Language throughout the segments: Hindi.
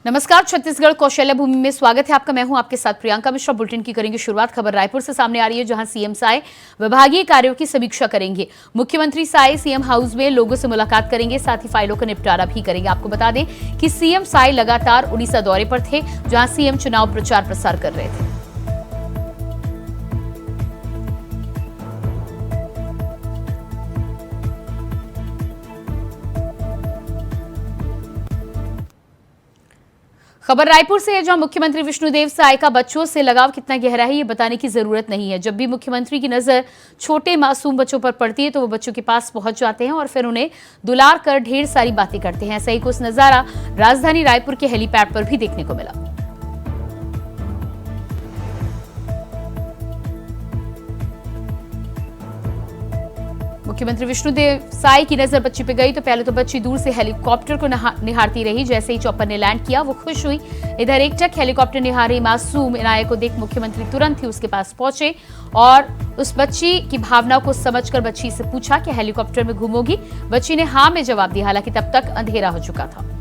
नमस्कार, छत्तीसगढ़ कौशल्य भूमि में स्वागत है आपका। मैं हूं आपके साथ प्रियंका मिश्रा। बुलेटिन की करेंगे शुरुआत। खबर रायपुर से सामने आ रही है, जहां सीएम साय विभागीय कार्यों की समीक्षा करेंगे। मुख्यमंत्री साय सीएम हाउस में लोगों से मुलाकात करेंगे, साथ ही फाइलों का निपटारा भी करेंगे। आपको बता दें कि सीएम साय लगातार उड़ीसा दौरे पर थे, जहां सीएम चुनाव प्रचार प्रसार कर रहे थे। खबर रायपुर से है, जहां मुख्यमंत्री विष्णुदेव साय का बच्चों से लगाव कितना गहरा है, ये बताने की जरूरत नहीं है। जब भी मुख्यमंत्री की नजर छोटे मासूम बच्चों पर पड़ती है तो वो बच्चों के पास पहुंच जाते हैं और फिर उन्हें दुलार कर ढेर सारी बातें करते हैं। ऐसा ही कुछ नजारा राजधानी रायपुर के हेलीपैड पर भी देखने को मिला। मुख्यमंत्री विष्णुदेव साय की नजर बच्ची पे गई तो पहले तो बच्ची दूर से हेलीकॉप्टर को निहारती रही। जैसे ही चॉपर ने लैंड किया वो खुश हुई। इधर एकटक हेलीकॉप्टर निहार रही मासूम इनाया को देख मुख्यमंत्री तुरंत ही उसके पास पहुंचे और उस बच्ची की भावना को समझकर बच्ची से पूछा कि हेलीकॉप्टर में घूमोगी। बच्ची ने हाँ में जवाब दिया, हालांकि तब तक अंधेरा हो चुका था।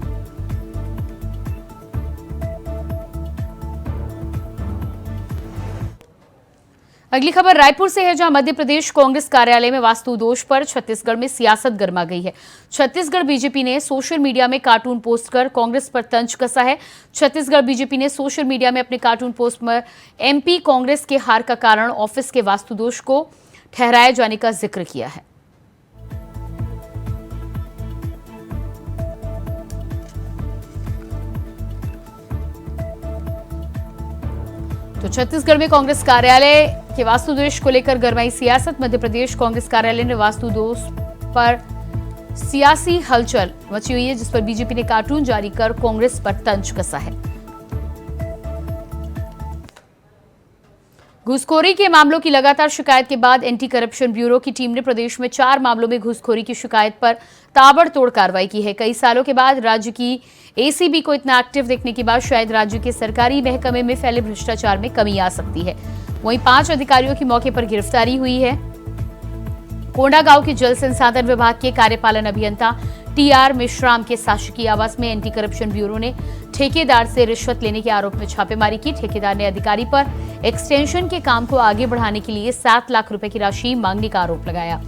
अगली खबर रायपुर से है, जहां मध्य प्रदेश कांग्रेस कार्यालय में वास्तु दोष पर छत्तीसगढ़ में सियासत गर्मा गई है। छत्तीसगढ़ बीजेपी ने सोशल मीडिया में कार्टून पोस्ट कर कांग्रेस पर तंज कसा है। छत्तीसगढ़ बीजेपी ने सोशल मीडिया में अपने कार्टून पोस्ट में एमपी कांग्रेस के हार का कारण ऑफिस के वास्तु दोष को ठहराए जाने का जिक्र किया है। तो छत्तीसगढ़ में कांग्रेस कार्यालय के वास्तु दोष को लेकर गरमाई सियासत। मध्य प्रदेश कांग्रेस कार्यालय ने वास्तु दोष पर सियासी हलचल मची हुई है, जिस पर बीजेपी ने कार्टून जारी कर कांग्रेस पर तंज कसा है। घूसखोरी के मामलों की लगातार शिकायत के बाद एंटी करप्शन ब्यूरो की टीम ने प्रदेश में 4 मामलों में घूसखोरी की शिकायत पर ताबड़तोड़ कार्रवाई की है। कई सालों के बाद राज्य की एसीबी को इतना एक्टिव देखने के बाद शायद राज्य के सरकारी महकमे में फैले भ्रष्टाचार में कमी आ सकती है। वहीं 5 अधिकारियों की मौके पर गिरफ्तारी हुई है। कोंडागांव के जल संसाधन विभाग के कार्यपालन अभियंता टीआर मेश्राम के शासकीय आवास में एंटी करप्शन ब्यूरो ने ठेकेदार से रिश्वत लेने के आरोप में छापेमारी की। ठेकेदार ने अधिकारी पर एक्सटेंशन के काम को आगे बढ़ाने के लिए 7 लाख रुपए की राशि मांगने का आरोप लगाया।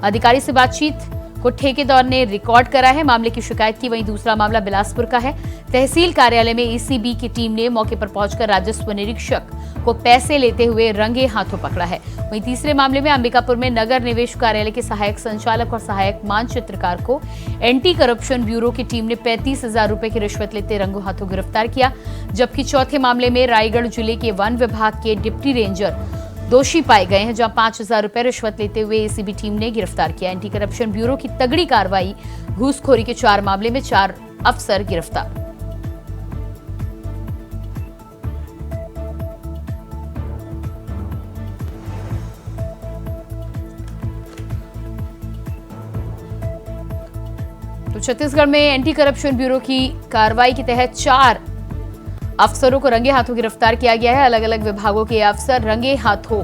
अधिकारी से बातचीत को ठेकेदार ने रिकॉर्ड करा है। मामले की शिकायत की। वहीं दूसरा मामला बिलासपुर का है। तहसील कार्यालय में एसीबी की टीम ने मौके पर पहुंचकर राजस्व निरीक्षक को पैसे लेते हुए रंगे हाथों पकड़ा है। वहीं तीसरे मामले में अंबिकापुर में नगर निवेश कार्यालय के सहायक संचालक और सहायक मानचित्रकार को एंटी करप्शन ब्यूरो की टीम ने 35,000 रुपए की रिश्वत लेते रंगों हाथों गिरफ्तार किया। जबकि चौथे मामले में रायगढ़ जिले के वन विभाग के डिप्टी रेंजर दोषी पाए गए हैं, जहां 5,000 रुपए रिश्वत लेते हुए एसीबी टीम ने गिरफ्तार किया। एंटी करप्शन ब्यूरो की तगड़ी कार्रवाई। घूसखोरी के 4 मामले में 4 अफसर गिरफ्तार। तो छत्तीसगढ़ में एंटी करप्शन ब्यूरो की कार्रवाई के तहत 4 अफसरों को रंगे हाथों गिरफ्तार किया गया है। अलग अलग विभागों के अफसर रंगे हाथों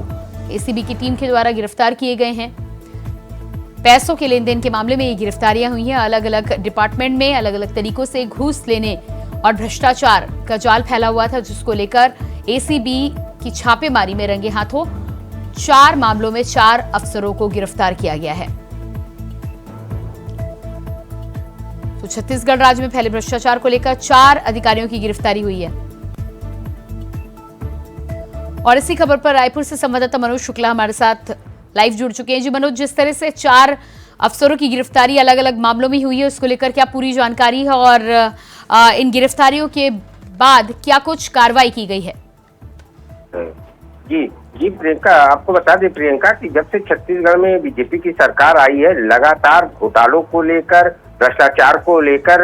एसीबी की टीम के द्वारा गिरफ्तार किए गए हैं। पैसों के लेन देन के मामले में ये गिरफ्तारियां हुई हैं। अलग अलग डिपार्टमेंट में अलग अलग तरीकों से घूस लेने और भ्रष्टाचार का जाल फैला हुआ था, जिसको लेकर एसीबी की छापेमारी में रंगे हाथों 4 मामलों में 4 अफसरों को गिरफ्तार किया गया है। तो छत्तीसगढ़ राज्य में फैले भ्रष्टाचार को लेकर 4 अधिकारियों की गिरफ्तारी हुई है। और इसी खबर पर रायपुर से संवाददाता मनोज शुक्ला हमारे साथ लाइव जुड़ चुके हैं। जी मनोज, जिस तरह से 4 अफसरों की गिरफ्तारी अलग अलग मामलों में हुई है, उसको लेकर क्या पूरी जानकारी है और इन गिरफ्तारियों के बाद क्या कुछ कार्रवाई की गई है? जी प्रियंका, आपको बता दें प्रियंका कि जब से छत्तीसगढ़ में बीजेपी की सरकार आई है, लगातार घोटालों को लेकर, भ्रष्टाचार को लेकर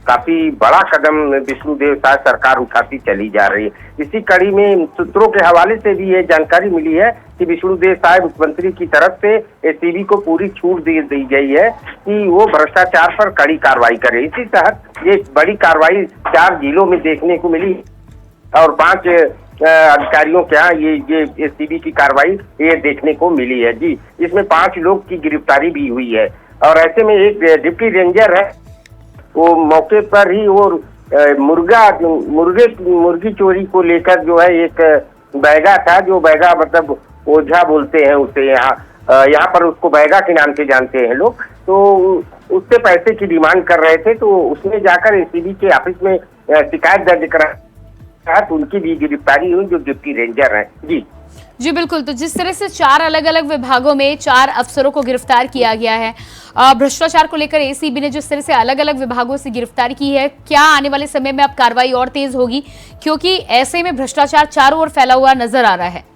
काफी बड़ा कदम विष्णुदेव साय सरकार उठाती चली जा रही है। इसी कड़ी में सूत्रों के हवाले से भी ये जानकारी मिली है कि विष्णुदेव साय मुख्यमंत्री की तरफ से एसीबी को पूरी छूट दी गई है कि वो भ्रष्टाचार पर कड़ी कार्रवाई करे। इसी तहत ये बड़ी कार्रवाई 4 जिलों में देखने को मिली और 5 अधिकारियों के यहाँ ये एसीबी की कार्रवाई ये देखने को मिली है। जी, इसमें 5 लोग की गिरफ्तारी भी हुई है और ऐसे में एक डिप्टी रेंजर है, वो मौके पर ही वो मुर्गी चोरी को लेकर जो है एक बैगा था, जो बैगा मतलब ओझा बोलते हैं उसे यहाँ पर उसको बैगा के नाम से जानते हैं लोग। तो उससे पैसे की डिमांड कर रहे थे, तो उसने जाकर एसीबी के ऑफिस में शिकायत दर्ज करा, तो उनकी भी गिरफ्तारी हुई, जो डिप्टी रेंजर है। जी बिल्कुल। तो जिस तरह से 4 अलग अलग विभागों में 4 अफसरों को गिरफ्तार किया गया है, भ्रष्टाचार को लेकर एसीबी ने जिस तरह से अलग अलग विभागों से गिरफ्तारी की है, क्या आने वाले समय में अब कार्रवाई और तेज होगी, क्योंकि ऐसे में भ्रष्टाचार चारों ओर फैला हुआ नजर आ रहा है?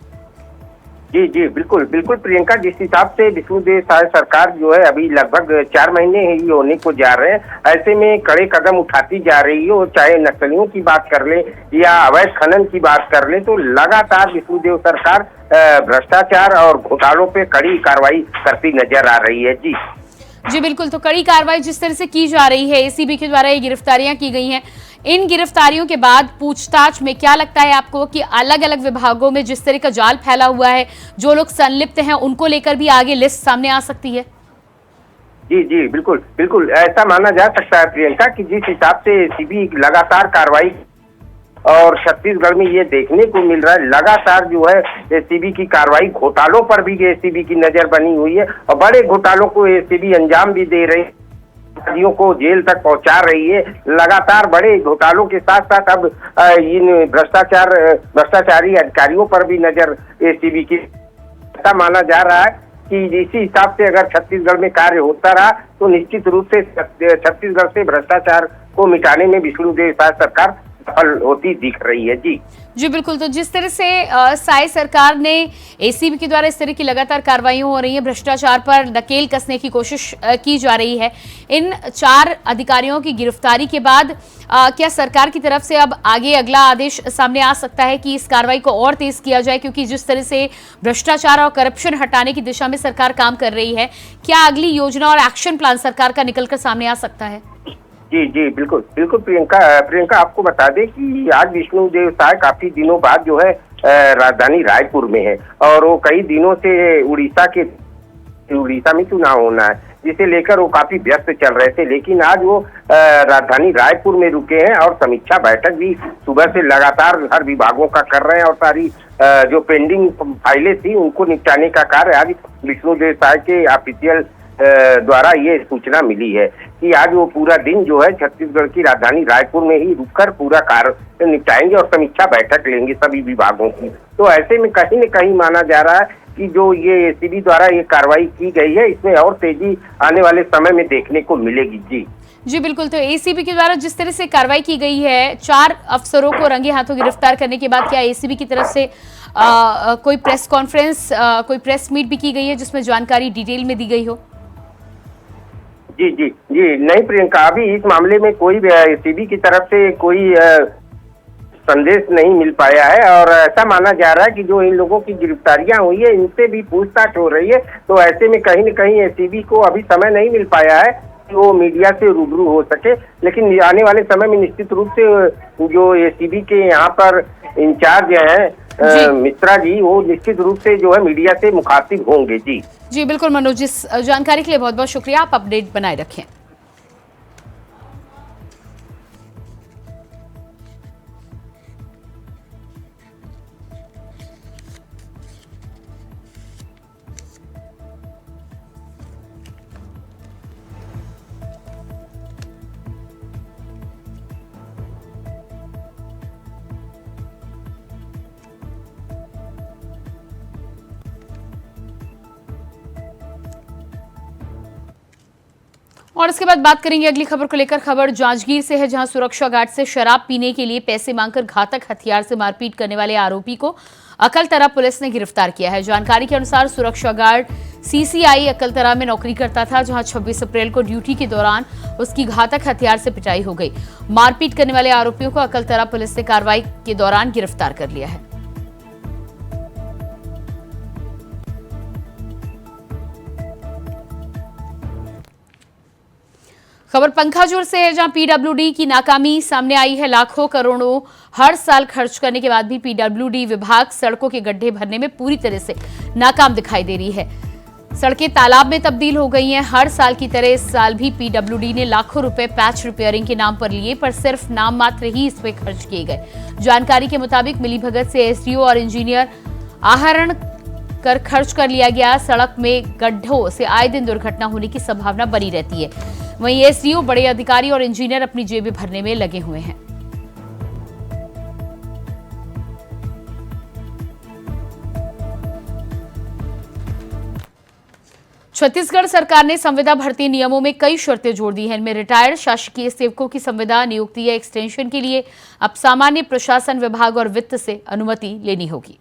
जी जी बिल्कुल बिल्कुल प्रियंका, जिस हिसाब से विष्णुदेव साय सरकार जो है अभी लगभग 4 महीने ही होने को जा रहे हैं, ऐसे में कड़े कदम उठाती जा रही है। चाहे नक्सलियों की बात कर ले या अवैध खनन की बात कर ले, तो लगातार विष्णुदेव सरकार भ्रष्टाचार और घोटालों पे कड़ी कार्रवाई करती नजर आ रही है। जी बिल्कुल। तो कड़ी कार्रवाई जिस तरह से की जा रही है, एसीबी के द्वारा ये गिरफ्तारियां की गई हैं, इन गिरफ्तारियों के बाद पूछताछ में क्या लगता है आपको कि अलग अलग विभागों में जिस तरह का जाल फैला हुआ है, जो लोग संलिप्त हैं, उनको लेकर भी आगे लिस्ट सामने आ सकती है? जी जी बिल्कुल बिल्कुल, ऐसा माना जा सकता है प्रियंका कि जिस हिसाब से एसीबी लगातार कार्रवाई, और छत्तीसगढ़ में ये देखने को मिल रहा है लगातार जो है एसीबी की कार्रवाई, घोटालों पर भी एसीबी की नजर बनी हुई है, और बड़े घोटालों को एसीबी अंजाम भी दे रही है, अधिकारियों को जेल तक पहुंचा रही है। लगातार बड़े घोटालों के साथ साथ अब इन भ्रष्टाचारी अधिकारियों पर भी नजर एसीबी की, ऐसा माना जा रहा है कि इसी हिसाब से अगर छत्तीसगढ़ में कार्य होता रहा, तो निश्चित रूप से छत्तीसगढ़ से भ्रष्टाचार को मिटाने में विष्णुदेव साय सरकार सफल होती दिख रही है। जी बिल्कुल। तो जिस तरह से साय सरकार ने, एसीबी के द्वारा इस तरह की लगातार कार्रवाइयां हो रही है, भ्रष्टाचार पर नकेल कसने की कोशिश की जा रही है, इन 4 अधिकारियों की गिरफ्तारी के बाद क्या सरकार की तरफ से अब आगे अगला आदेश सामने आ सकता है कि इस कार्रवाई को और तेज किया जाए, क्योंकि जिस तरह से भ्रष्टाचार और करप्शन हटाने की दिशा में सरकार काम कर रही है, क्या अगली योजना और एक्शन प्लान सरकार का निकलकर सामने आ सकता है? जी जी बिल्कुल बिल्कुल प्रियंका, आपको बता दें कि आज विष्णुदेव साय काफी दिनों बाद जो है राजधानी रायपुर में है, और वो कई दिनों से उड़ीसा में चुनाव होना है, जिसे लेकर वो काफी व्यस्त चल रहे थे। लेकिन आज वो राजधानी रायपुर में रुके हैं, और समीक्षा बैठक भी सुबह से लगातार हर विभागों का कर रहे हैं, और सारी जो पेंडिंग फाइलें थी उनको निपटाने का कार्य आज विष्णुदेव साय के ऑफिशियल द्वारा ये सूचना मिली है कि आज वो पूरा दिन जो है छत्तीसगढ़ की राजधानी रायपुर में ही रुककर पूरा कार्य निपटाएंगे और समीक्षा बैठक लेंगे सभी विभागों की। तो ऐसे में कहीं न कहीं माना जा रहा है कि जो ये एसीबी द्वारा ये कार्रवाई की गई है, इसमें और तेजी आने वाले समय में देखने को मिलेगी। जी बिल्कुल। तो एसीबी के द्वारा जिस तरह से कार्रवाई की गई है, 4 अफसरों को रंगे हाथों गिरफ्तार करने के बाद, क्या एसीबी की तरफ से कोई प्रेस कॉन्फ्रेंस, कोई प्रेस मीट भी की गई है जिसमें जानकारी डिटेल में दी गई हो? जी जी जी नहीं प्रियंका, अभी इस मामले में कोई एसीबी की तरफ से कोई संदेश नहीं मिल पाया है, और ऐसा माना जा रहा है कि जो इन लोगों की गिरफ्तारियां हुई है, इनसे भी पूछताछ हो रही है। तो ऐसे में कहीं न कहीं एसीबी को अभी समय नहीं मिल पाया है कि वो मीडिया से रूबरू हो सके, लेकिन आने वाले समय में निश्चित रूप से जो एसीबी के यहाँ पर इंचार्ज हैं मिश्रा जी, वो निश्चित रूप से जो है मीडिया से मुखातिब होंगे। जी बिल्कुल मनोज, इस जानकारी के लिए बहुत बहुत शुक्रिया, आप अपडेट बनाए रखें। और इसके बाद बात करेंगे अगली खबर को लेकर। खबर जांजगीर से है, जहां सुरक्षा गार्ड से शराब पीने के लिए पैसे मांगकर घातक हथियार से मारपीट करने वाले आरोपी को अकलतरा पुलिस ने गिरफ्तार किया है। जानकारी के अनुसार सुरक्षा गार्ड सीसीआई अकलतरा में नौकरी करता था, जहां 26 अप्रैल को ड्यूटी के दौरान उसकी घातक हथियार से पिटाई हो गई। मारपीट करने वाले आरोपियों को अकलतरा पुलिस ने कार्रवाई के दौरान गिरफ्तार कर लिया है। खबर पंखाजोर से है, जहां पीडब्ल्यूडी की नाकामी सामने आई है। लाखों करोड़ों हर साल खर्च करने के बाद भी पीडब्ल्यूडी विभाग सड़कों के गड्ढे भरने में पूरी तरह से नाकाम दिखाई दे रही है। सड़कें तालाब में तब्दील हो गई हैं। हर साल की तरह इस साल भी पीडब्ल्यूडी ने लाखों रुपए पैच रिपेयरिंग के नाम पर लिए, पर सिर्फ नाम मात्र ही इस पे खर्च किए गए। जानकारी के मुताबिक मिलीभगत से एसडीओ और इंजीनियर आहरण कर खर्च कर लिया गया। सड़क में गड्ढों से आए दिन दुर्घटना होने की संभावना बनी रहती है। वहीं एसडीओ, बड़े अधिकारी और इंजीनियर अपनी जेबें भरने में लगे हुए हैं। छत्तीसगढ़ सरकार ने संविदा भर्ती नियमों में कई शर्तें जोड़ दी हैं। इनमें रिटायर्ड शासकीय सेवकों की संविदा नियुक्ति या एक्सटेंशन के लिए अब सामान्य प्रशासन विभाग और वित्त से अनुमति लेनी होगी।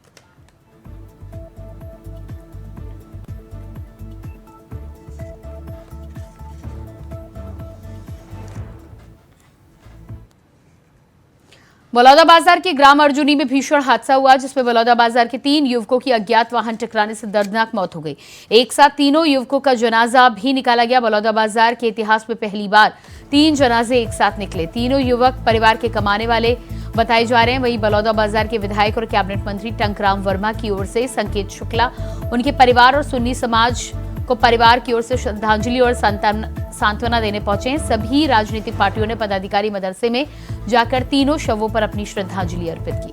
बलौदाबाजार के ग्राम अर्जुनी में भीषण हादसा हुआ, जिसमें बलौदाबाजार के 3 युवकों की अज्ञात वाहन टकराने से दर्दनाक मौत हो गई। एक साथ तीनों युवकों का जनाजा भी निकाला गया। बलौदाबाजार के इतिहास में पहली बार 3 जनाजे एक साथ निकले। तीनों युवक परिवार के कमाने वाले बताए जा रहे हैं। वहीं बलौदाबाजार के विधायक और कैबिनेट मंत्री टंकराम वर्मा की ओर से संकेत शुक्ला, उनके परिवार और सुन्नी समाज को परिवार की ओर से श्रद्धांजलि और सांत्वना देने पहुंचे। सभी राजनीतिक पार्टियों ने पदाधिकारी मदरसे में जाकर तीनों शवों पर अपनी श्रद्धांजलि अर्पित की।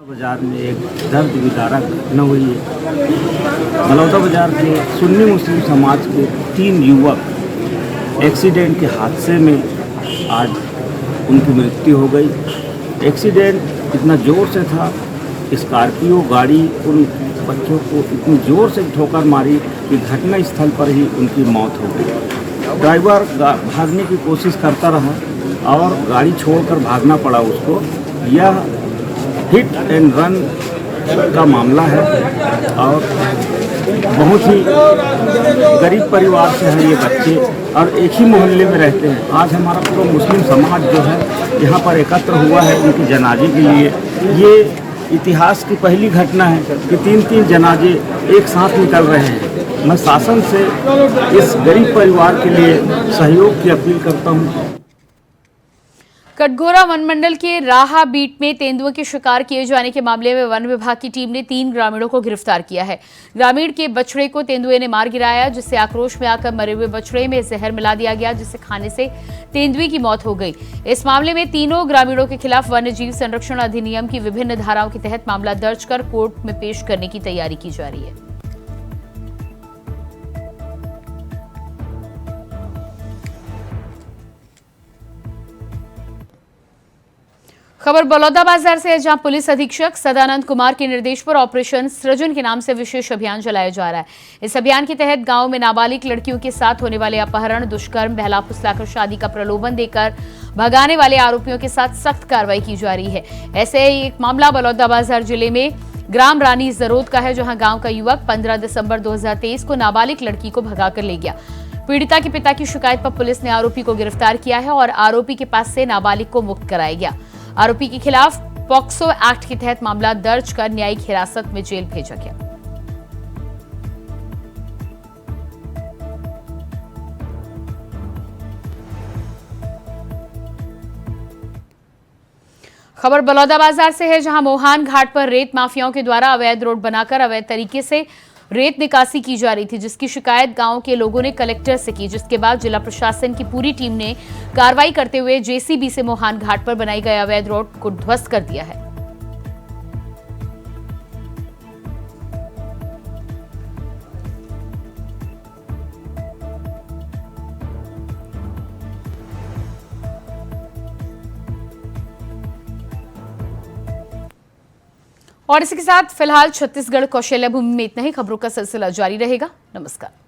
बाजार में एक दर्द विदारक घटना हुई है। बलौदाबाजार के सुन्नी मुस्लिम समाज के 3 युवक एक्सीडेंट के हादसे में आज उनकी मृत्यु हो गई। एक्सीडेंट इतना जोर से था, स्कॉर्पियो गाड़ी उन बच्चों को इतनी जोर से ठोकर मारी कि घटना स्थल पर ही उनकी मौत हो गई। ड्राइवर भागने की कोशिश करता रहा और गाड़ी छोड़कर भागना पड़ा उसको। यह हिट एंड रन का मामला है और बहुत ही गरीब परिवार से हैं ये बच्चे और एक ही मोहल्ले में रहते हैं। आज हमारा पूरा मुस्लिम समाज जो है यहाँ पर एकत्र हुआ है उनके जनाजे के लिए। ये इतिहास की पहली घटना है कि 3 जनाजे एक साथ निकल रहे हैं। मैं शासन से इस गरीब परिवार के लिए सहयोग की अपील करता हूँ। कटघोरा वन मंडल के राहा बीट में तेंदुए के शिकार किए जाने के मामले में वन विभाग की टीम ने 3 ग्रामीणों को गिरफ्तार किया है। ग्रामीण के बछड़े को तेंदुए ने मार गिराया, जिससे आक्रोश में आकर मरे हुए बछड़े में जहर मिला दिया गया, जिसे खाने से तेंदुए की मौत हो गई। इस मामले में तीनों ग्रामीणों के खिलाफ वन्य जीव संरक्षण अधिनियम की विभिन्न धाराओं के तहत मामला दर्ज कर कोर्ट में पेश करने की तैयारी की जा रही है। खबर बलौदाबाजार से है, जहां पुलिस अधीक्षक सदानंद कुमार के निर्देश पर ऑपरेशन सृजन के नाम से विशेष अभियान चलाया जा रहा है। इस अभियान के तहत गांव में नाबालिग लड़कियों के साथ होने वाले अपहरण, दुष्कर्म, बहला फुसलाकर शादी का प्रलोभन देकर भगाने वाले आरोपियों के साथ सख्त कार्रवाई की जा रही है। ऐसे ही एक मामला बलौदाबाजार जिले में ग्राम रानी जरोद का है, जहां गांव का युवक 15 दिसंबर 2023 को नाबालिग लड़की को भगाकर ले गया। पीड़िता के पिता की शिकायत पर पुलिस ने आरोपी को गिरफ्तार किया है और आरोपी के पास से नाबालिग को मुक्त कराया गया। आरोपी के खिलाफ पॉक्सो एक्ट के तहत मामला दर्ज कर न्यायिक हिरासत में जेल भेजा गया। खबर बलौदाबाजार से है, जहां मोहान घाट पर रेत माफियाओं के द्वारा अवैध रोड बनाकर अवैध तरीके से रेत निकासी की जा रही थी, जिसकी शिकायत गांव के लोगों ने कलेक्टर से की, जिसके बाद जिला प्रशासन की पूरी टीम ने कार्रवाई करते हुए जेसीबी से मोहान घाट पर बनाई गई अवैध रोड को ध्वस्त कर दिया है। और इसी के साथ फिलहाल छत्तीसगढ़ कौशल्या भूमि में इतना ही। खबरों का सिलसिला जारी रहेगा। नमस्कार।